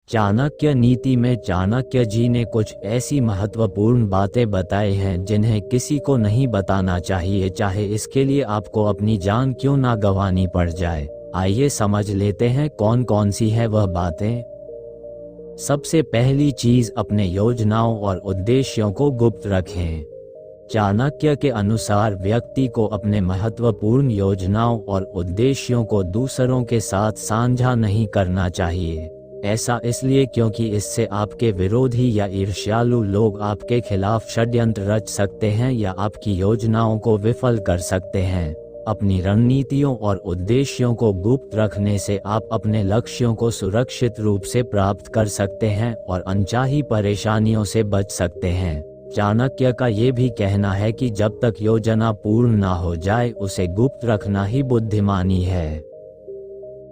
चाणक्य नीति में चाणक्य जी ने कुछ ऐसी महत्वपूर्ण बातें बताई हैं जिन्हें किसी को नहीं बताना चाहिए, चाहे इसके लिए आपको अपनी जान क्यों ना गंवानी पड़ जाए। आइए समझ लेते हैं कौन कौन सी है वह बातें। सबसे पहली चीज, अपने योजनाओं और उद्देश्यों को गुप्त रखें। चाणक्य के अनुसार व्यक्ति को अपने महत्वपूर्ण योजनाओं और उद्देश्यों को दूसरों के साथ साझा नहीं करना चाहिए। ऐसा इसलिए क्योंकि इससे आपके विरोधी या ईर्ष्यालु लोग आपके खिलाफ षड्यंत्र रच सकते हैं या आपकी योजनाओं को विफल कर सकते हैं। अपनी रणनीतियों और उद्देश्यों को गुप्त रखने से आप अपने लक्ष्यों को सुरक्षित रूप से प्राप्त कर सकते हैं और अनचाही परेशानियों से बच सकते हैं। चाणक्य का ये भी कहना है कि जब तक योजना पूर्ण ना हो जाए उसे गुप्त रखना ही बुद्धिमानी है।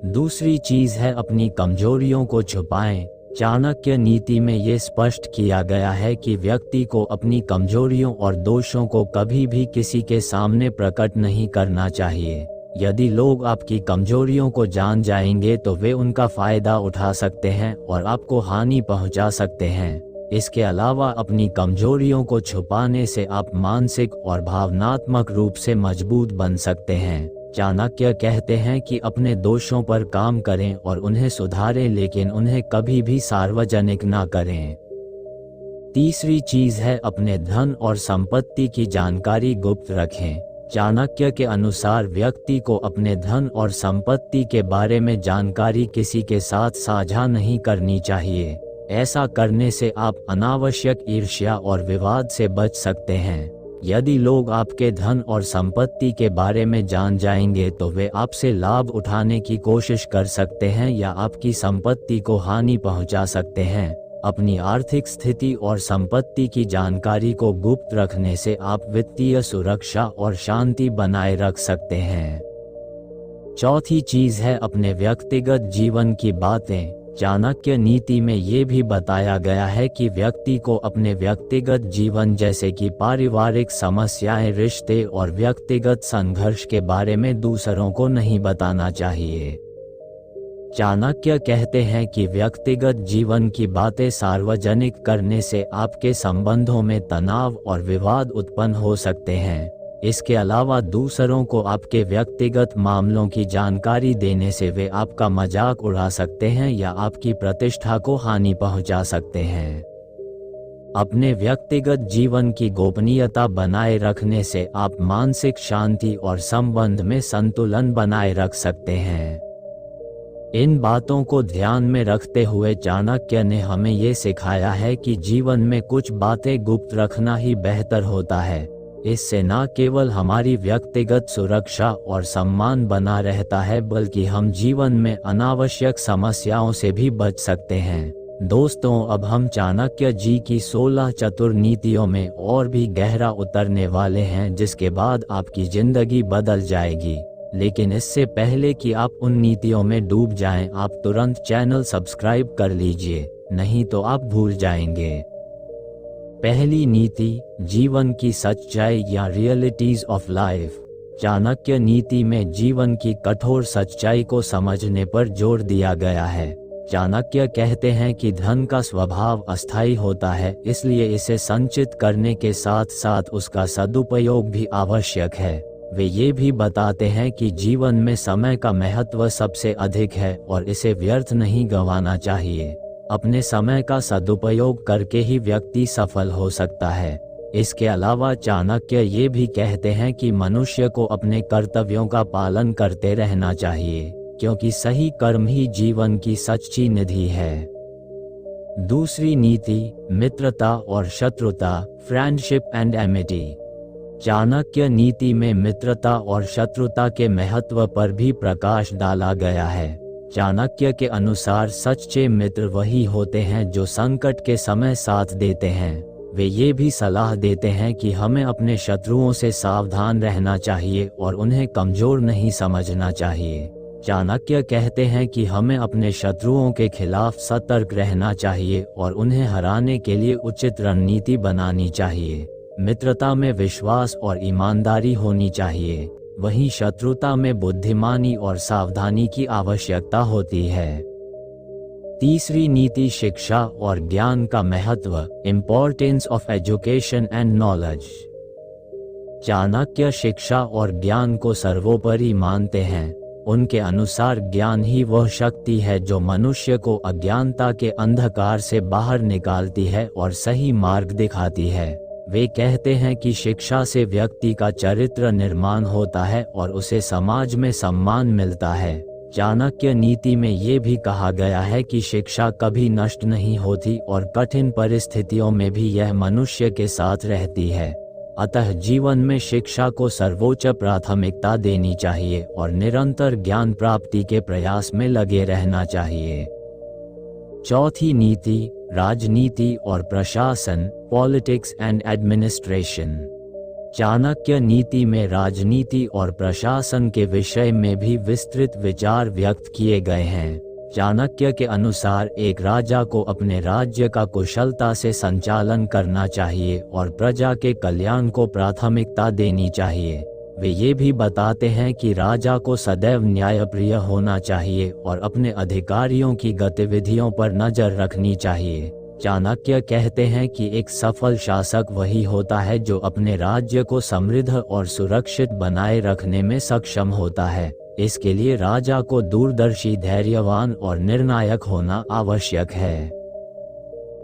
दूसरी चीज है, अपनी कमजोरियों को छुपाएं। चाणक्य नीति में ये स्पष्ट किया गया है कि व्यक्ति को अपनी कमजोरियों और दोषों को कभी भी किसी के सामने प्रकट नहीं करना चाहिए। यदि लोग आपकी कमजोरियों को जान जाएंगे तो वे उनका फायदा उठा सकते हैं और आपको हानि पहुंचा सकते हैं। इसके अलावा अपनी कमजोरियों को छुपाने से आप मानसिक और भावनात्मक रूप से मजबूत बन सकते हैं। चाणक्य कहते हैं कि अपने दोषों पर काम करें और उन्हें सुधारें, लेकिन उन्हें कभी भी सार्वजनिक ना करें। तीसरी चीज है, अपने धन और संपत्ति की जानकारी गुप्त रखें। चाणक्य के अनुसार व्यक्ति को अपने धन और संपत्ति के बारे में जानकारी किसी के साथ साझा नहीं करनी चाहिए। ऐसा करने से आप अनावश्यक ईर्ष्या और विवाद से बच सकते हैं। यदि लोग आपके धन और संपत्ति के बारे में जान जाएंगे तो वे आपसे लाभ उठाने की कोशिश कर सकते हैं या आपकी संपत्ति को हानि पहुंचा सकते हैं। अपनी आर्थिक स्थिति और संपत्ति की जानकारी को गुप्त रखने से आप वित्तीय सुरक्षा और शांति बनाए रख सकते हैं। चौथी चीज है, अपने व्यक्तिगत जीवन की बातें। चाणक्य नीति में ये भी बताया गया है कि व्यक्ति को अपने व्यक्तिगत जीवन जैसे कि पारिवारिक समस्याएं, रिश्ते और व्यक्तिगत संघर्ष के बारे में दूसरों को नहीं बताना चाहिए। चाणक्य कहते हैं कि व्यक्तिगत जीवन की बातें सार्वजनिक करने से आपके संबंधों में तनाव और विवाद उत्पन्न हो सकते हैं। इसके अलावा दूसरों को आपके व्यक्तिगत मामलों की जानकारी देने से वे आपका मजाक उड़ा सकते हैं या आपकी प्रतिष्ठा को हानि पहुंचा सकते हैं। अपने व्यक्तिगत जीवन की गोपनीयता बनाए रखने से आप मानसिक शांति और संबंध में संतुलन बनाए रख सकते हैं। इन बातों को ध्यान में रखते हुए चाणक्य ने हमें ये सिखाया है कि जीवन में कुछ बातें गुप्त रखना ही बेहतर होता है। इससे न केवल हमारी व्यक्तिगत सुरक्षा और सम्मान बना रहता है, बल्कि हम जीवन में अनावश्यक समस्याओं से भी बच सकते हैं। दोस्तों, अब हम चाणक्य जी की 16 चतुर नीतियों में और भी गहरा उतरने वाले हैं, जिसके बाद आपकी जिंदगी बदल जाएगी। लेकिन इससे पहले कि आप उन नीतियों में डूब जाएं, आप तुरंत चैनल सब्सक्राइब कर लीजिए, नहीं तो आप भूल जाएंगे। पहली नीति, जीवन की सच्चाई या रियलिटीज ऑफ लाइफ। चाणक्य नीति में जीवन की कठोर सच्चाई को समझने पर जोर दिया गया है। चाणक्य कहते हैं कि धन का स्वभाव अस्थायी होता है, इसलिए इसे संचित करने के साथ साथ उसका सदुपयोग भी आवश्यक है। वे ये भी बताते हैं कि जीवन में समय का महत्व सबसे अधिक है और इसे व्यर्थ नहीं गंवाना चाहिए। अपने समय का सदुपयोग करके ही व्यक्ति सफल हो सकता है। इसके अलावा चाणक्य ये भी कहते हैं कि मनुष्य को अपने कर्तव्यों का पालन करते रहना चाहिए, क्योंकि सही कर्म ही जीवन की सच्ची निधि है। दूसरी नीति, मित्रता और शत्रुता, फ्रेंडशिप एंड एमिटी। चाणक्य नीति में मित्रता और शत्रुता के महत्व पर भी प्रकाश डाला गया है। चाणक्य के अनुसार सच्चे मित्र वही होते हैं जो संकट के समय साथ देते हैं। वे ये भी सलाह देते हैं कि हमें अपने शत्रुओं से सावधान रहना चाहिए और उन्हें कमजोर नहीं समझना चाहिए। चाणक्य कहते हैं कि हमें अपने शत्रुओं के खिलाफ सतर्क रहना चाहिए और उन्हें हराने के लिए उचित रणनीति बनानी चाहिए। मित्रता में विश्वास और ईमानदारी होनी चाहिए, वहीं शत्रुता में बुद्धिमानी और सावधानी की आवश्यकता होती है। तीसरी नीति शिक्षा और ज्ञान का महत्व, importance of education and knowledge. Chanakya शिक्षा और ज्ञान को सर्वोपरि मानते हैं। उनके अनुसार ज्ञान ही वह शक्ति है जो मनुष्य को अज्ञानता के अंधकार से बाहर निकालती है और सही मार्ग दिखाती है। वे कहते हैं कि शिक्षा से व्यक्ति का चरित्र निर्माण होता है और उसे समाज में सम्मान मिलता है। चाणक्य नीति में ये भी कहा गया है कि शिक्षा कभी नष्ट नहीं होती और कठिन परिस्थितियों में भी यह मनुष्य के साथ रहती है। अतः जीवन में शिक्षा को सर्वोच्च प्राथमिकता देनी चाहिए और निरंतर ज्ञान प्राप्ति के प्रयास में लगे रहना चाहिए। चौथी नीति, राजनीति और प्रशासन, पॉलिटिक्स एंड एडमिनिस्ट्रेशन। चाणक्य नीति में राजनीति और प्रशासन के विषय में भी विस्तृत विचार व्यक्त किए गए हैं। चाणक्य के अनुसार एक राजा को अपने राज्य का कुशलता से संचालन करना चाहिए और प्रजा के कल्याण को प्राथमिकता देनी चाहिए। वे ये भी बताते हैं कि राजा को सदैव न्यायप्रिय होना चाहिए और अपने अधिकारियों की गतिविधियों पर नजर रखनी चाहिए। चाणक्य कहते हैं कि एक सफल शासक वही होता है जो अपने राज्य को समृद्ध और सुरक्षित बनाए रखने में सक्षम होता है। इसके लिए राजा को दूरदर्शी, धैर्यवान और निर्णायक होना आवश्यक है।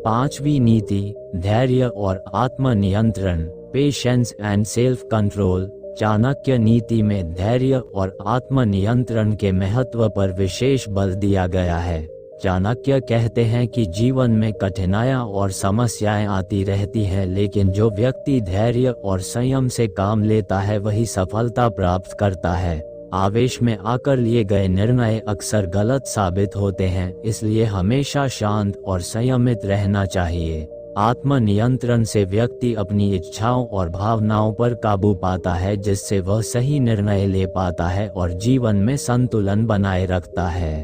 पांचवी नीति, धैर्य और आत्मनियंत्रण, patience and self control. Chanakya नीति में धैर्य और आत्मनियंत्रण के महत्व पर विशेष बल दिया गया है। चाणक्य कहते हैं कि जीवन में कठिनाइयां और समस्याएं आती रहती हैं, लेकिन जो व्यक्ति धैर्य और संयम से काम लेता है वही सफलता प्राप्त करता है। आवेश में आकर लिए गए निर्णय अक्सर गलत साबित होते हैं, इसलिए हमेशा शांत और संयमित रहना चाहिए। आत्मनियंत्रण से व्यक्ति अपनी इच्छाओं और भावनाओं पर काबू पाता है, जिससे वह सही निर्णय ले पाता है और जीवन में संतुलन बनाए रखता है।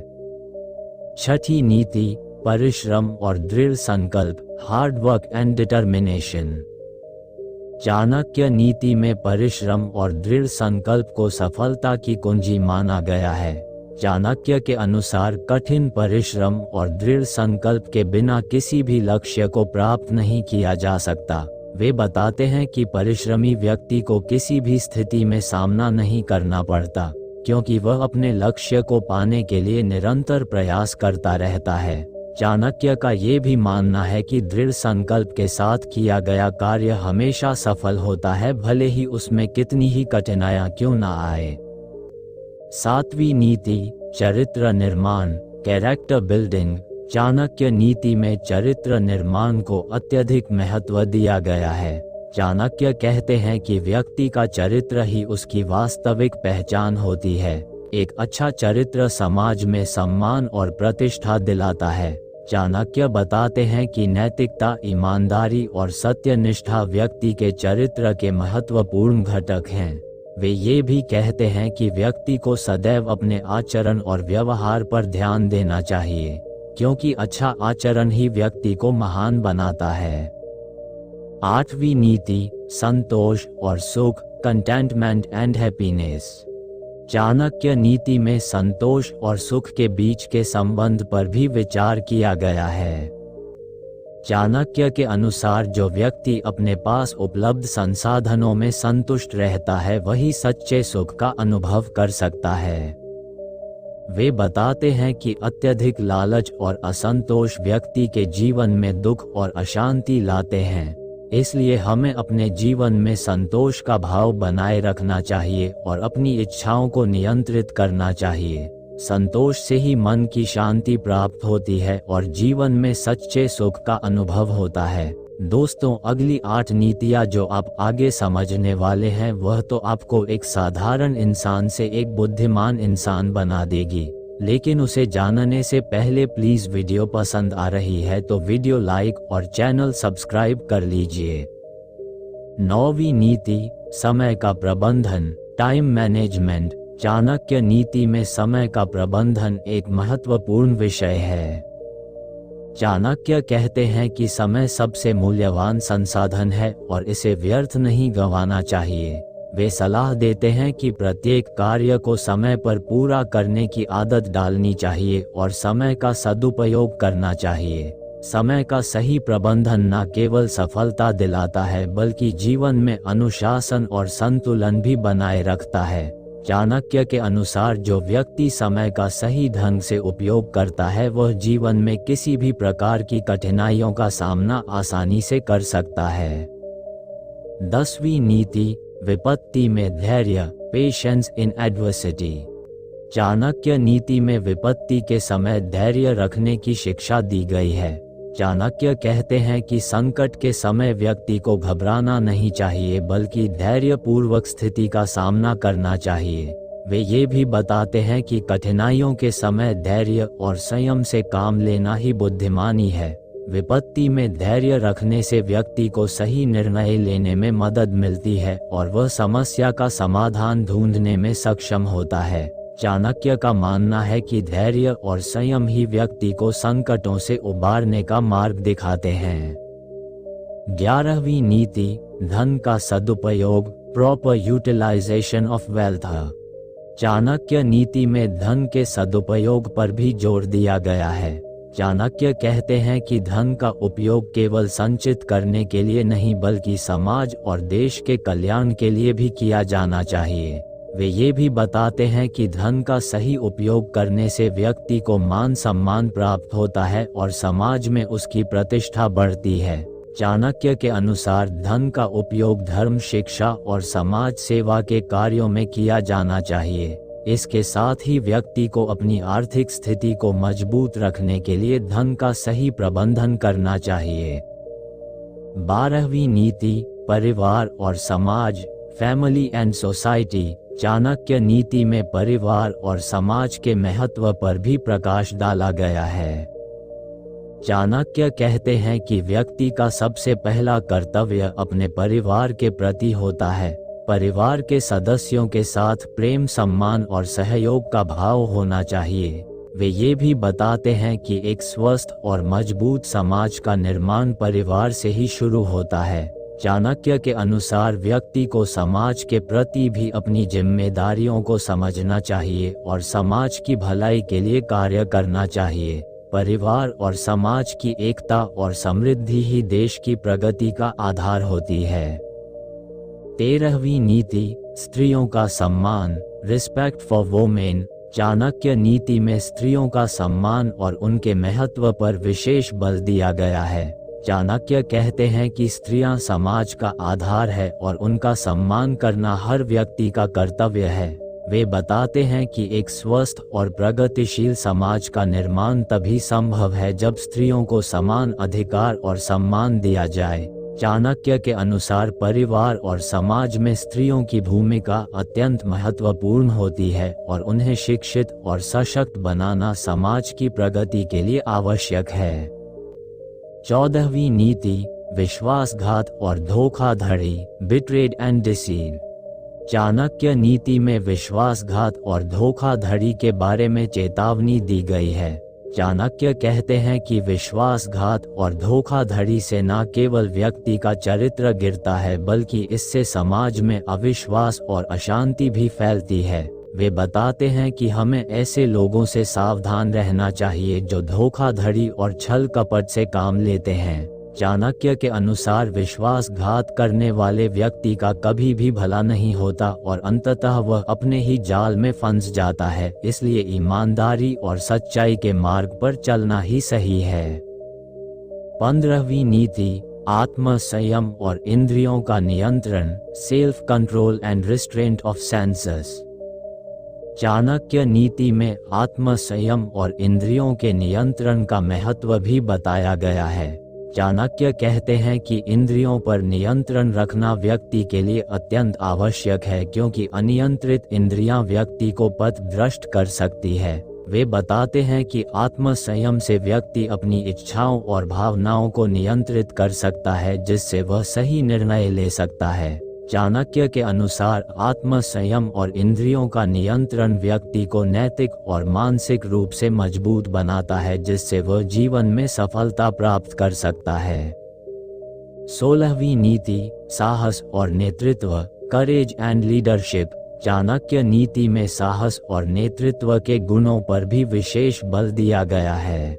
छठी नीति, परिश्रम और दृढ़ संकल्प, hard work and determination. Chanakya नीति में परिश्रम और दृढ़ संकल्प को सफलता की कुंजी माना गया है। चाणक्य के अनुसार कठिन परिश्रम और दृढ़ संकल्प के बिना किसी भी लक्ष्य को प्राप्त नहीं किया जा सकता। वे बताते हैं कि परिश्रमी व्यक्ति को किसी भी स्थिति में सामना नहीं करना पड़ता, क्योंकि वह अपने लक्ष्य को पाने के लिए निरंतर प्रयास करता रहता है। चाणक्य का ये भी मानना है कि दृढ़ संकल्प के साथ किया गया कार्य हमेशा सफल होता है, भले ही उसमें कितनी ही कठिनाइयां क्यों न आए। सातवीं नीति, चरित्र निर्माण, कैरेक्टर बिल्डिंग। चाणक्य नीति में चरित्र निर्माण को अत्यधिक महत्व दिया गया है। चाणक्य कहते हैं कि व्यक्ति का चरित्र ही उसकी वास्तविक पहचान होती है। एक अच्छा चरित्र समाज में सम्मान और प्रतिष्ठा दिलाता है। चाणक्य बताते हैं कि नैतिकता, ईमानदारी और सत्यनिष्ठा व्यक्ति के चरित्र के महत्वपूर्ण घटक हैं। वे ये भी कहते हैं कि व्यक्ति को सदैव अपने आचरण और व्यवहार पर ध्यान देना चाहिए, क्योंकि अच्छा आचरण ही व्यक्ति को महान बनाता है। आठवीं नीति, संतोष और सुख, कंटेंटमेंट एंड हैप्पीनेस। चाणक्य नीति में संतोष और सुख के बीच के संबंध पर भी विचार किया गया है। चाणक्य के अनुसार जो व्यक्ति अपने पास उपलब्ध संसाधनों में संतुष्ट रहता है वही सच्चे सुख का अनुभव कर सकता है। वे बताते हैं कि अत्यधिक लालच और असंतोष व्यक्ति के जीवन में दुख और अशांति लाते हैं। इसलिए हमें अपने जीवन में संतोष का भाव बनाए रखना चाहिए और अपनी इच्छाओं को नियंत्रित करना चाहिए। संतोष से ही मन की शांति प्राप्त होती है और जीवन में सच्चे सुख का अनुभव होता है। दोस्तों, अगली 8 नीतियां जो आप आगे समझने वाले हैं वह तो आपको एक साधारण इंसान से एक बुद्धिमान इंसान बना देगी, लेकिन उसे जानने से पहले प्लीज वीडियो पसंद आ रही है तो वीडियो लाइक और चैनल सब्सक्राइब कर लीजिए। 9वीं नीति, समय का प्रबंधन, टाइम मैनेजमेंट। चाणक्य नीति में समय का प्रबंधन एक महत्वपूर्ण विषय है। चाणक्य कहते हैं कि समय सबसे मूल्यवान संसाधन है और इसे व्यर्थ नहीं गंवाना चाहिए। वे सलाह देते हैं कि प्रत्येक कार्य को समय पर पूरा करने की आदत डालनी चाहिए और समय का सदुपयोग करना चाहिए। समय का सही प्रबंधन न केवल सफलता दिलाता है बल्कि जीवन में अनुशासन और संतुलन भी बनाए रखता है। चाणक्य के अनुसार जो व्यक्ति समय का सही ढंग से उपयोग करता है वह जीवन में किसी भी प्रकार की कठिनाइयों का सामना आसानी से कर सकता है। 10वीं नीति, विपत्ति में धैर्य, पेशेंस इन एडवर्सिटी। चाणक्य नीति में विपत्ति के समय धैर्य रखने की शिक्षा दी गई है। चाणक्य कहते हैं कि संकट के समय व्यक्ति को घबराना नहीं चाहिए बल्कि धैर्यपूर्वक स्थिति का सामना करना चाहिए। वे ये भी बताते हैं कि कठिनाइयों के समय धैर्य और संयम से काम लेना ही बुद्धिमानी है। विपत्ति में धैर्य रखने से व्यक्ति को सही निर्णय लेने में मदद मिलती है और वह समस्या का समाधान ढूंढने में सक्षम होता है। चाणक्य का मानना है कि धैर्य और संयम ही व्यक्ति को संकटों से उबारने का मार्ग दिखाते हैं। 11वीं नीति, धन का सदुपयोग, proper utilization of wealth. Chanakya नीति में धन के सदुपयोग पर भी जोर दिया गया है। चाणक्य कहते हैं कि धन का उपयोग केवल संचित करने के लिए नहीं बल्कि समाज और देश के कल्याण के लिए भी किया जाना चाहिए। वे ये भी बताते हैं कि धन का सही उपयोग करने से व्यक्ति को मान सम्मान प्राप्त होता है और समाज में उसकी प्रतिष्ठा बढ़ती है। चाणक्य के अनुसार धन का उपयोग धर्म, शिक्षा और समाज सेवा के कार्यों में किया जाना चाहिए। इसके साथ ही व्यक्ति को अपनी आर्थिक स्थिति को मजबूत रखने के लिए धन का सही प्रबंधन करना चाहिए। 12वीं नीति, परिवार और समाज, फैमिली एंड सोसाइटी। चाणक्य नीति में परिवार और समाज के महत्व पर भी प्रकाश डाला गया है। चाणक्य कहते हैं कि व्यक्ति का सबसे पहला कर्तव्य अपने परिवार के प्रति होता है। परिवार के सदस्यों के साथ प्रेम, सम्मान और सहयोग का भाव होना चाहिए। वे ये भी बताते हैं कि एक स्वस्थ और मजबूत समाज का निर्माण परिवार से ही शुरू होता है। चाणक्य के अनुसार व्यक्ति को समाज के प्रति भी अपनी जिम्मेदारियों को समझना चाहिए और समाज की भलाई के लिए कार्य करना चाहिए। परिवार और समाज की एकता और समृद्धि ही देश की प्रगति का आधार होती है। 13वीं नीति, स्त्रियों का सम्मान, रिस्पेक्ट फॉर वुमेन। चाणक्य नीति में स्त्रियों का सम्मान और उनके महत्व पर विशेष बल दिया गया है। चाणक्य कहते हैं कि स्त्रियां समाज का आधार है और उनका सम्मान करना हर व्यक्ति का कर्तव्य है। वे बताते हैं कि एक स्वस्थ और प्रगतिशील समाज का निर्माण तभी संभव है जब स्त्रियों को समान अधिकार और सम्मान दिया जाए। चाणक्य के अनुसार परिवार और समाज में स्त्रियों की भूमिका अत्यंत महत्वपूर्ण होती है और उन्हें शिक्षित और सशक्त बनाना समाज की प्रगति के लिए आवश्यक है। 14वीं नीति, विश्वासघात और धोखाधड़ी, बिट्रेड एंड डिसीव। चाणक्य नीति में विश्वासघात और धोखाधड़ी के बारे में चेतावनी दी गई है। चाणक्य कहते हैं कि विश्वासघात और धोखाधड़ी से न केवल व्यक्ति का चरित्र गिरता है बल्कि इससे समाज में अविश्वास और अशांति भी फैलती है। वे बताते हैं कि हमें ऐसे लोगों से सावधान रहना चाहिए जो धोखाधड़ी और छल कपट से काम लेते हैं। चाणक्य के अनुसार विश्वासघात करने वाले व्यक्ति का कभी भी भला नहीं होता और अंततः वह अपने ही जाल में फंस जाता है। इसलिए ईमानदारी और सच्चाई के मार्ग पर चलना ही सही है। 15वीं नीति, आत्म संयम और इंद्रियों का नियंत्रण, self control and restraint of senses. Chanakya नीति में आत्म संयम और इंद्रियों के नियंत्रण का महत्व भी बताया गया है। चाणक्य कहते हैं कि इंद्रियों पर नियंत्रण रखना व्यक्ति के लिए अत्यंत आवश्यक है क्योंकि अनियंत्रित इंद्रियां व्यक्ति को पथभ्रष्ट कर सकती है। वे बताते हैं कि आत्म संयम से व्यक्ति अपनी इच्छाओं और भावनाओं को नियंत्रित कर सकता है जिससे वह सही निर्णय ले सकता है। चाणक्य के अनुसार आत्म संयम और इंद्रियों का नियंत्रण व्यक्ति को नैतिक और मानसिक रूप से मजबूत बनाता है जिससे वह जीवन में सफलता प्राप्त कर सकता है। 16वीं नीति, साहस और नेतृत्व, करेज एंड लीडरशिप। चाणक्य नीति में साहस और नेतृत्व के गुणों पर भी विशेष बल दिया गया है।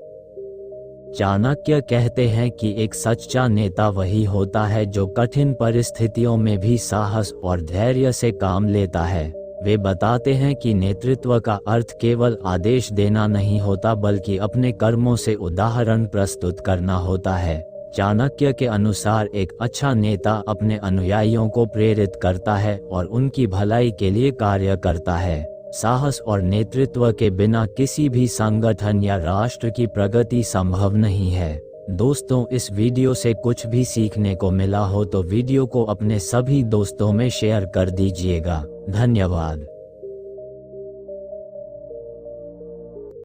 चाणक्य कहते हैं कि एक सच्चा नेता वही होता है जो कठिन परिस्थितियों में भी साहस और धैर्य से काम लेता है। वे बताते हैं कि नेतृत्व का अर्थ केवल आदेश देना नहीं होता बल्कि अपने कर्मों से उदाहरण प्रस्तुत करना होता है। चाणक्य के अनुसार एक अच्छा नेता अपने अनुयायियों को प्रेरित करता है और उनकी भलाई के लिए कार्य करता है। साहस और नेतृत्व के बिना किसी भी संगठन या राष्ट्र की प्रगति संभव नहीं है। दोस्तों, इस वीडियो से कुछ भी सीखने को मिला हो तो वीडियो को अपने सभी दोस्तों में शेयर कर दीजिएगा। धन्यवाद।